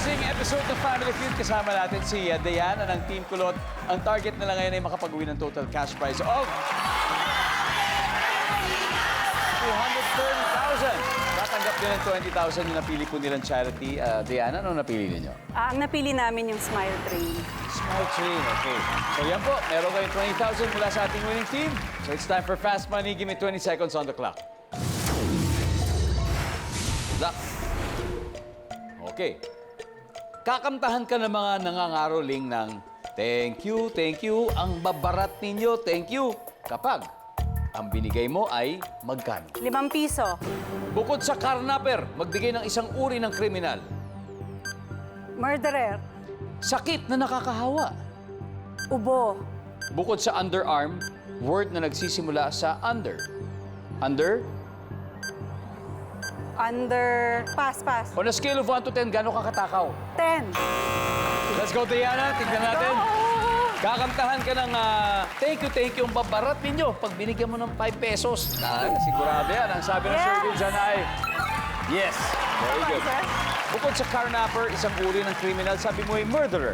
closing episode ng Family Feud, kasama natin si Diana ng Team Kulot. Ang target nila ngayon ay makapag-uwi ng total cash prize of 230,000. Tatanggap din ng 20,000 yung napili po nilang charity. Diana, ano napili ninyo? Ang napili namin yung Smile Train. Smile Train, okay. So yan po, meron kayong 20,000 mula sa ating winning team. So it's time for Fast Money. Give me 20 seconds on the clock. Luck. Okay. Kakamtahan ka ng mga nangangaroling ng thank you, ang babarat ninyo, thank you. Kapag ang binigay mo ay magkano? 5 piso. Bukod sa karnaper, magbigay ng isang uri ng kriminal. Murderer. Sakit na nakakahawa. Ubo. Bukod sa underarm, word na nagsisimula sa under. Under? Pass. On a scale of 1 to 10, gano'ng kakatakaw? 10. Let's go, Diana. Tignan natin. Kakamtahan ka ng thank you, ang babarat ninyo. Pag binigyan mo ng 5 pesos, sigurado yan. Ang sabi ng Yes. survey dyan ay, yes. Very good. Sir? Bukod sa carnapper, isang uri ng criminal, sabi mo ay murderer.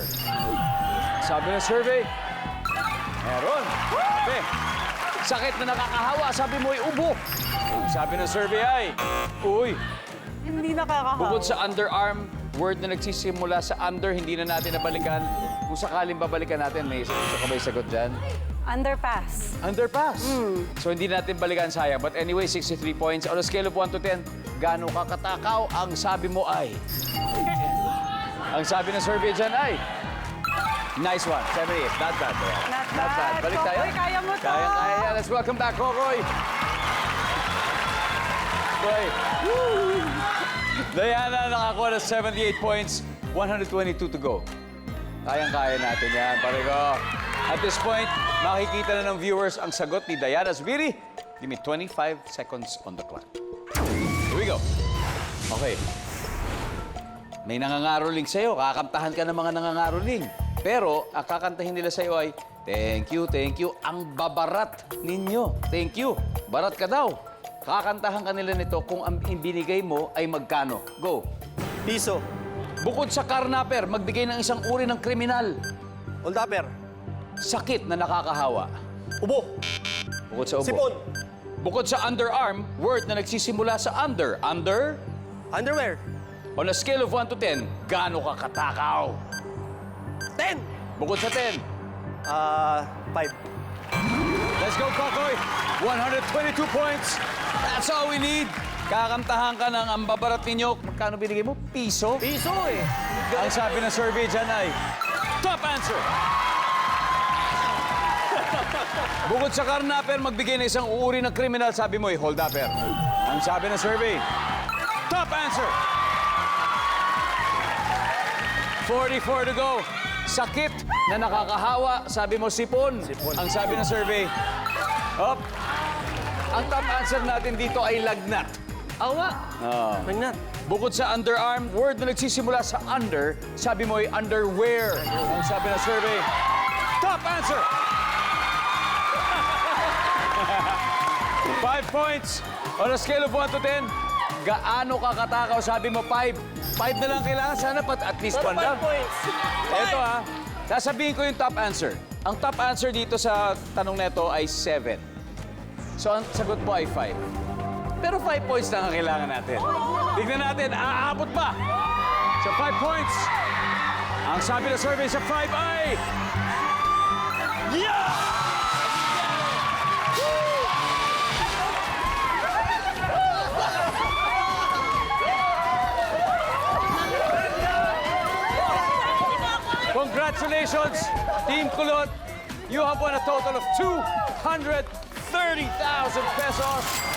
Sabi ng survey, meron. Sabi, sakit na nakakahawa, sabi mo ay ubo. Sabi ng survey ay, uy. Hindi nakakahawa. Bukod sa underarm, word na nagsisimula sa under, hindi na natin nabalikan. Kung sakaling babalikan natin, may sabay sagot dyan. Underpass. Underpass. So hindi natin balikan, sayang. But anyway, 63 points. On a scale of 1 to 10, gaano kakatakaw ang sabi mo ay? Ang sabi ng survey dyan ay, nice one. 78. Not bad. Not bad. Balik tayo. Kokoy, kaya mo to. Kaya. Let's welcome back, Kokoy. Koy. Diana nakakuha ng 78 points. 122 to go. Kayang-kaya natin yan, parigo. At this point, makikita na ng viewers ang sagot ni Diana Zubiri. Give me 25 seconds on the clock. Here we go. Okay. May nangangaroling sa'yo. Kakamtahan ka ng mga nangangaroling. Pero, ang kakantahin nila sa'yo ay, thank you, ang babarat ninyo. Thank you. Barat ka daw. Kakantahan ka nila nito kung ang binigay mo ay magkano. Go. Piso. Bukod sa karnaper, magbigay ng isang uri ng kriminal. Oldapper. Sakit na nakakahawa. Ubo. Bukod sa ubo. Sipon. Bukod sa underarm, word na nagsisimula sa under. Under? Underwear. On a scale of 1 to 10, gaano ka katakaw? 10. Bukod sa 10. 5. Let's go, Kokoy! 122 points. That's all we need. Kakamtahan ka ng ang babarat ninyo. Magkano binigay mo? Piso? Piso eh. Ang sabi ng survey dyan ay, top answer! Bukod sa karnaper, magbigay ng isang uri ng kriminal, sabi mo ay holdapper. Ang sabi ng survey, top answer! 44 to go. Sakit na nakakahawa, sabi mo sipon. Ang sabi ng survey, up. Ang top answer natin dito ay lagnat. Awa. Magnat. Bukod sa underarm, word na nagsisimula sa under, sabi mo ay underwear. Ang sabi ng survey, top answer! 5 points. On a scale of 1 to 10, gaano ka katakaw? Sabi mo 5. 5 na lang kailangan. Sana at least 1 lang. 5 points. Ito sasabihin ko yung top answer. Ang top answer dito sa tanong na ito ay 7. So ang sagot mo ay 5. Pero 5 points lang ang kailangan natin. Tignan natin, aabot ba? Sa 5 points. Ang sabi ng survey sa 5 ay... Yeah! Congratulations, Team Kulot. You have won a total of 230,000 pesos.